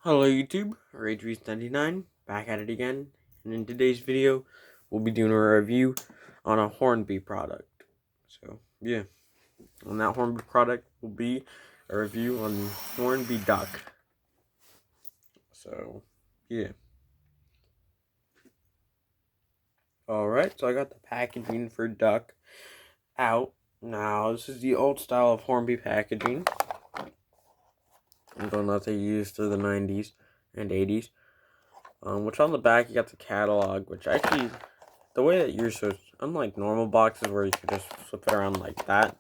Hello YouTube, RageReese99, back at it again, and in today's video, we'll be doing a review on a Hornby product. So, yeah, on that Hornby product will be a review on Hornby Duck. So, yeah. Alright, so I got the packaging for Duck out. Now, this is the old style of Hornby packaging. I'm going that they used through the 90s and 80s. Which on the back, you got the catalog, which actually, the way that you're so, unlike normal boxes where you can just flip it around like that,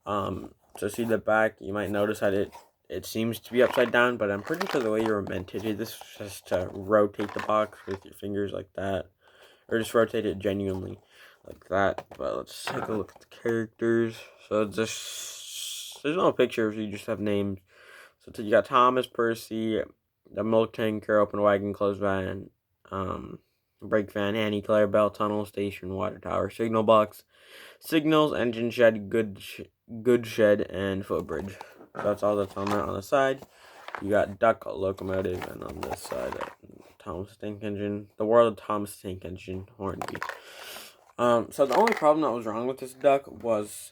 to see the back, you might notice that it seems to be upside down, but I'm pretty sure the way you're meant to do this is just to rotate the box with your fingers like that, or just rotate it genuinely like that. But let's take a look at the characters. So there's no pictures, you just have names. So you got Thomas, Percy, the milk tanker, open wagon, closed van, brake van, Annie, Claire Bell, tunnel, station, water tower, signal box, signals, engine shed, good shed, and footbridge. So that's all that's on that on the side. You got Duck locomotive, and on this side, Thomas Tank Engine, the world of Thomas Tank Engine, Hornby. So the only problem that was wrong with this Duck was,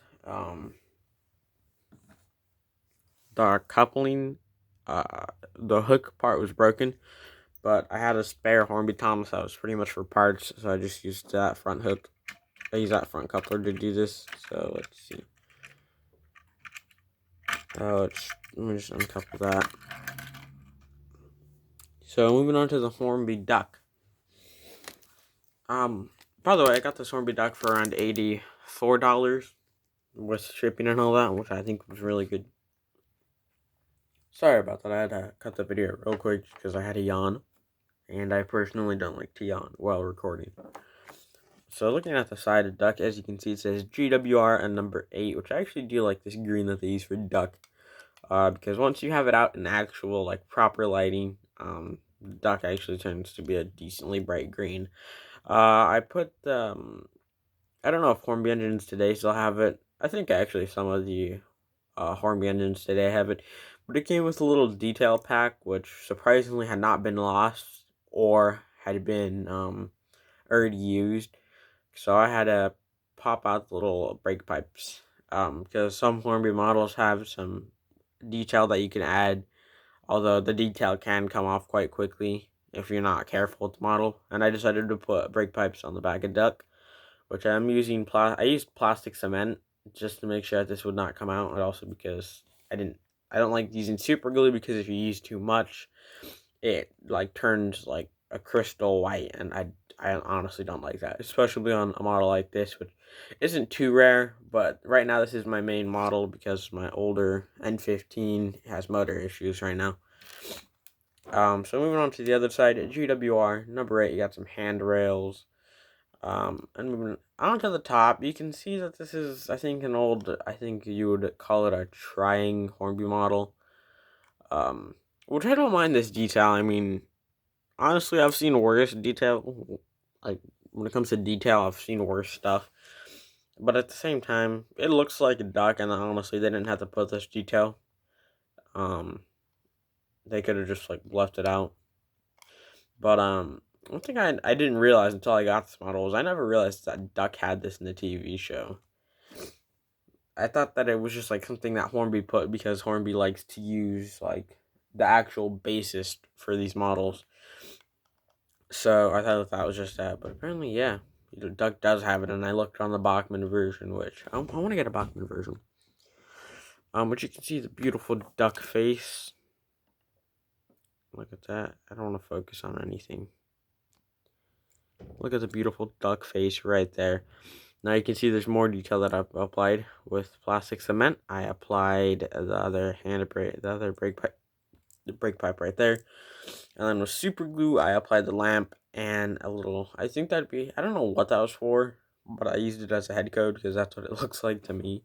the coupling, the hook part was broken, but I had a spare Hornby Thomas that was pretty much for parts, so I just used that front hook. I used that front coupler to do this. So let's see. Let me just uncouple that. So moving on to the Hornby Duck. By the way, I got this Hornby Duck for around $84 with shipping and all that, which I think was really good. Sorry about that. I had to cut the video real quick because I had a yawn, and I personally don't like to yawn while recording. So looking at the side of Duck, as you can see, it says GWR and number 8, which I actually do like this green that they use for Duck. Because once you have it out in actual, like, proper lighting, Duck actually turns to be a decently bright green. I put, I don't know if Hornby engines today still have it. I think actually some of the Hornby engines today have it. But it came with a little detail pack, which surprisingly had not been lost or had been already used. So I had to pop out the little brake pipes. Because some Hornby models have some detail that you can add, although the detail can come off quite quickly if you're not careful with the model. And I decided to put brake pipes on the back of Duck, which I'm using. I used plastic cement just to make sure that this would not come out, and also because I don't like using super glue, because if you use too much, it like turns like a crystal white, and I honestly don't like that, especially on a model like this, which isn't too rare. But right now this is my main model because my older N15 has motor issues right now. So moving on to the other side, at GWR number 8, you got some handrails. And moving on to the top, you can see that this is, I think, an old, I think you would call it a trying Hornby model. Which I don't mind this detail. I mean, honestly, I've seen worse detail. Like, when it comes to detail, I've seen worse stuff. But at the same time, it looks like a Duck, and honestly, they didn't have to put this detail. They could have just, like, left it out. But, one thing I didn't realize until I got this model was I never realized that Duck had this in the TV show. I thought that it was just, like, something that Hornby put because Hornby likes to use, like, the actual basis for these models. So I thought that was just that, but apparently, yeah, Duck does have it, and I looked on the Bachman version, which I want to get a Bachman version. Which you can see the beautiful duck face. Look at that. I don't want to focus on anything. Look at the beautiful duck face right there. Now you can see there's more detail that I've applied with plastic cement. I applied the other brake pipe right there. And then with super glue, I applied the lamp and a little, I think that'd be, I don't know what that was for, but I used it as a head code because that's what it looks like to me.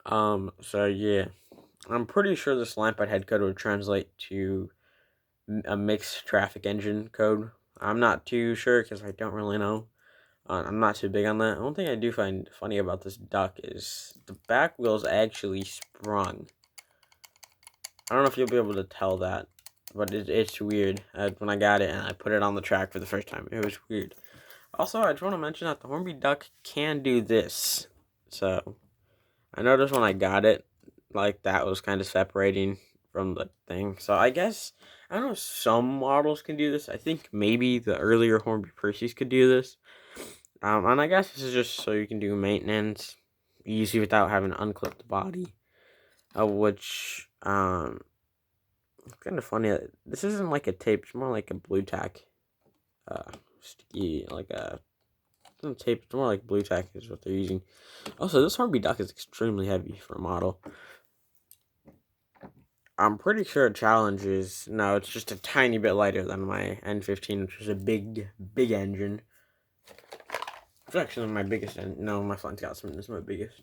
So yeah, I'm pretty sure this lamp at head code would translate to a mixed traffic engine code. I'm not too sure because I don't really know. I'm not too big on that. One thing I do find funny about this Duck is the back wheels actually sprung. I don't know if you'll be able to tell that, but it's weird. When I got it and I put it on the track for the first time, it was weird. Also, I just want to mention that the Hornby Duck can do this. So, I noticed when I got it, like, that was kind of separating from the thing. So, I guess, I don't know if some models can do this. I think maybe the earlier Hornby Percy's could do this. And I guess this is just so you can do maintenance easy without having to unclip the body. Which, it's kind of funny. This isn't like a tape. It's more like a blue tack. Sticky, like a tape. It's more like blue tack is what they're using. Also, this Hornby Duck is extremely heavy for a model. I'm pretty sure Challenge is, no, it's just a tiny bit lighter than my N15, which is a big engine. It's actually my biggest, no, my Flying Scotsman is my biggest.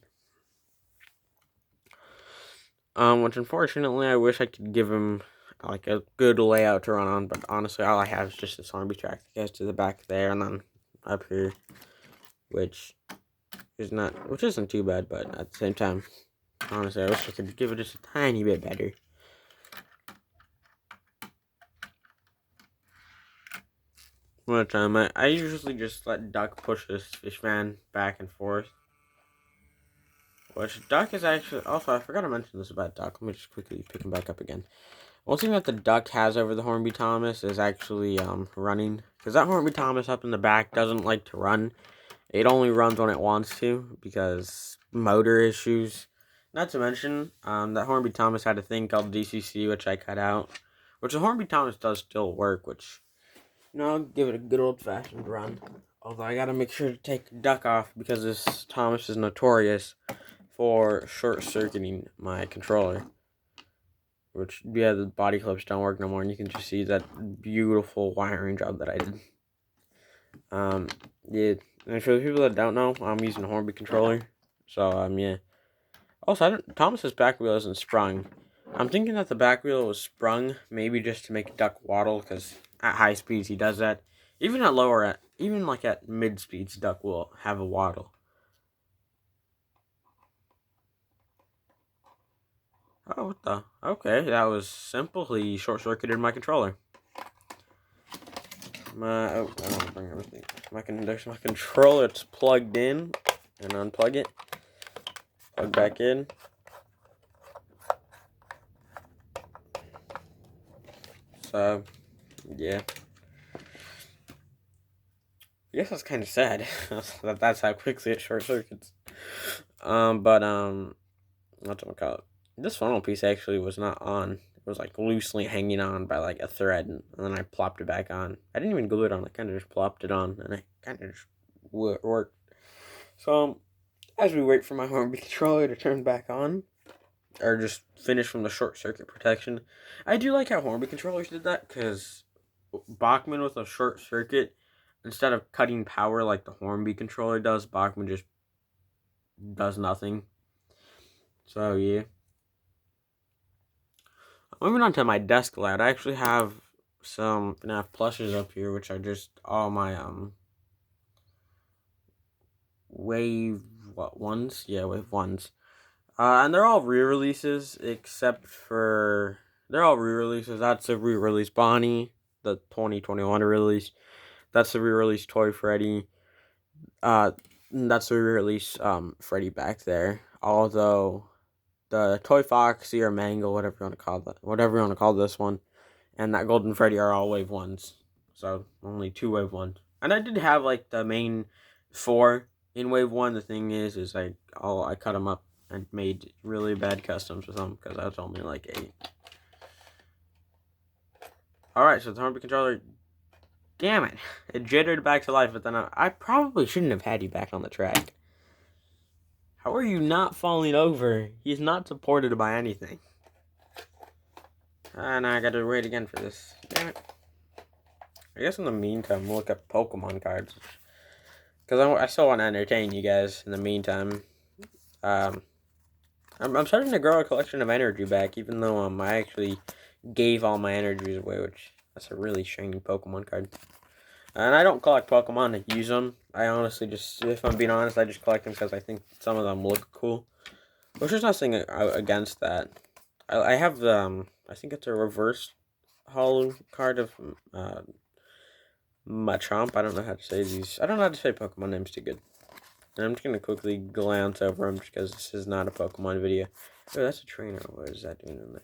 Which unfortunately I wish I could give him like a good layout to run on, but honestly all I have is just this Hornby track that goes to the back there and then up here, which isn't too bad, but at the same time, honestly I wish I could give it just a tiny bit better. One time I usually just let Duck push this fish fan back and forth. Which Duck is actually, also I forgot to mention this about Duck. Let me just quickly pick him back up again. One thing that the Duck has over the Hornby Thomas is actually running. Because that Hornby Thomas up in the back doesn't like to run. It only runs when it wants to because motor issues. Not to mention, that Hornby Thomas had a thing called DCC, which I cut out. Which the Hornby Thomas does still work, which, I'll give it a good old-fashioned run. Although I gotta make sure to take Duck off because this Thomas is notorious for short-circuiting my controller. Which, yeah, the body clips don't work no more, and you can just see that beautiful wiring job that I did. Yeah, and for the people that don't know, I'm using a Hornby controller, so, yeah. Also, Thomas's back wheel isn't sprung. I'm thinking that the back wheel was sprung, maybe just to make Duck waddle, because at high speeds he does that. Even at mid speeds, Duck will have a waddle. Oh, what the? Okay, that was simple. He short-circuited my controller. I don't want to bring everything. There's my controller. It's plugged in. And unplug it. Plug back in. So, yeah. I guess that's kind of sad. That's how quickly it short-circuits. What's it called? This funnel piece actually was not on. It was like loosely hanging on by like a thread, and then I plopped it back on. I didn't even glue it on. I kind of just plopped it on, and it kind of just worked. So, as we wait for my Hornby controller to turn back on, or just finish from the short circuit protection, I do like how Hornby controllers did that, because Bachmann with a short circuit, instead of cutting power like the Hornby controller does, Bachmann just does nothing. So, yeah. Moving on to my desk layout, I actually have some FNAF plushes up here, which are just all my wave ones. Yeah, wave ones. And they're all re-releases, except for they're all re-releases. That's a re-release Bonnie, the 2021 release. That's the re-release Toy Freddy. That's the re-release Freddy back there. Although the Toy Foxy or Mangle, whatever you want to call this one, and that Golden Freddy are all wave ones. So only 2 wave ones. And I did have like the main 4 in wave 1. The thing is I cut them up and made really bad customs with them because I was only like 8. Alright, so the Hornby controller, damn it, it jittered back to life, but then I probably shouldn't have had you back on the track. How are you not falling over? He's not supported by anything. And I gotta wait again for this. Damn it. I guess in the meantime, we'll look up Pokemon cards. Because I still want to entertain you guys in the meantime. I'm starting to grow a collection of energy back, even though I actually gave all my energies away, which that's a really shiny Pokemon card. And I don't collect Pokemon to use them. I honestly just, if I'm being honest, I just collect them because I think some of them look cool. Which is nothing against that. I have the, I think it's a reverse holo card of Machamp. I don't know how to say these. I don't know how to say Pokemon names too good. And I'm just going to quickly glance over them because this is not a Pokemon video. Oh, that's a trainer. What is that doing in there?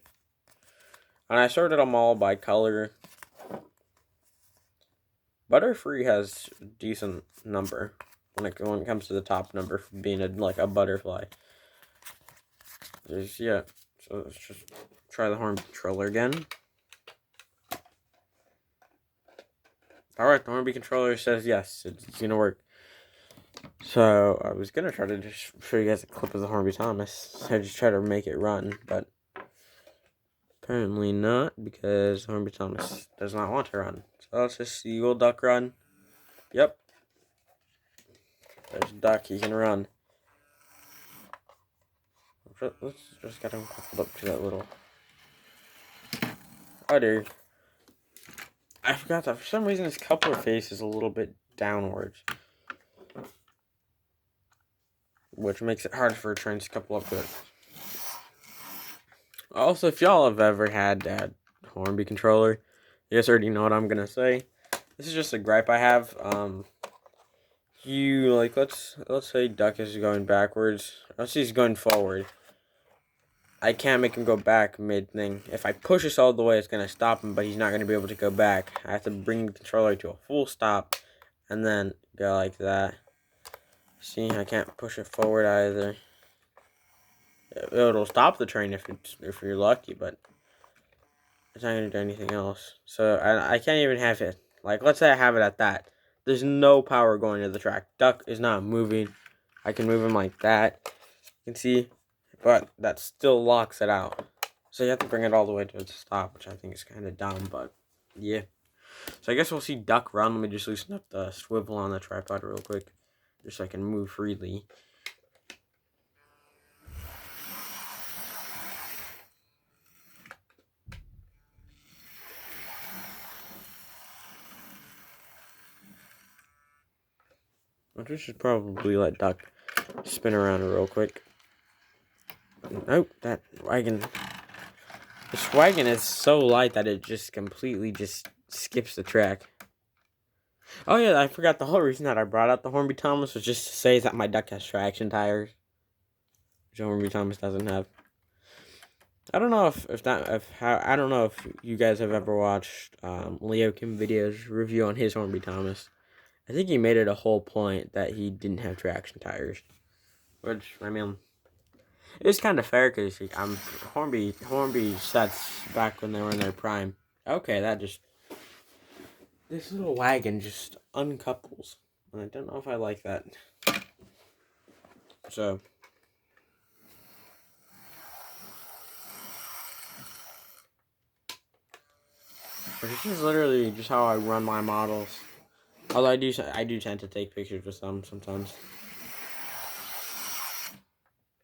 And I sorted them all by color. Butterfree has a decent number when it comes to the top number for being like a butterfly. Yeah, so let's just try the Hornby Controller again. Alright, the Hornby Controller says yes, it's gonna work. So, I was gonna try to just show you guys a clip of the Hornby Thomas. I just try to make it run, but apparently not, because Hornby Thomas does not want to run. So let's just see old Duck run. Yep. There's Duck, he can run. Let's just get him coupled up to that little... Oh dear. I forgot that for some reason his coupler face is a little bit downwards, which makes it hard for a train to couple up to it. Also, if y'all have ever had that Hornby controller, you guys already know what I'm gonna say. This is just a gripe I have. You like let's say Duck is going backwards. Let's say he's going forward. I can't make him go back mid-thing. If I push this all the way, it's going to stop him, but he's not going to be able to go back. I have to bring the controller to a full stop, and then go like that. See, I can't push it forward either. It'll stop the train if you're lucky, but it's not going to do anything else. So, I can't even have it. Like, let's say I have it at that. There's no power going to the track. Duck is not moving. I can move him like that. You can see... But that still locks it out. So you have to bring it all the way to its stop, which I think is kind of dumb, but yeah. So I guess we'll see Duck run. Let me just loosen up the swivel on the tripod real quick, just so I can move freely. I should probably let Duck spin around real quick. Nope, that wagon... This wagon is so light that it just completely just skips the track. Oh yeah, I forgot the whole reason that I brought out the Hornby Thomas was just to say that my Duck has traction tires, which Hornby Thomas doesn't have. I don't know I don't know if you guys have ever watched Leo Kim video's review on his Hornby Thomas. I think he made it a whole point that he didn't have traction tires, which I mean. It's kind of fair because Hornby sets back when they were in their prime. Okay, this little wagon just uncouples, and I don't know if I like that. So, this is literally just how I run my models. Although I do tend to take pictures with some sometimes.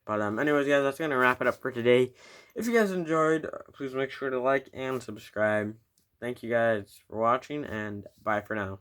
But anyways, guys, that's gonna wrap it up for today. If you guys enjoyed, please make sure to like and subscribe. Thank you guys for watching, and bye for now.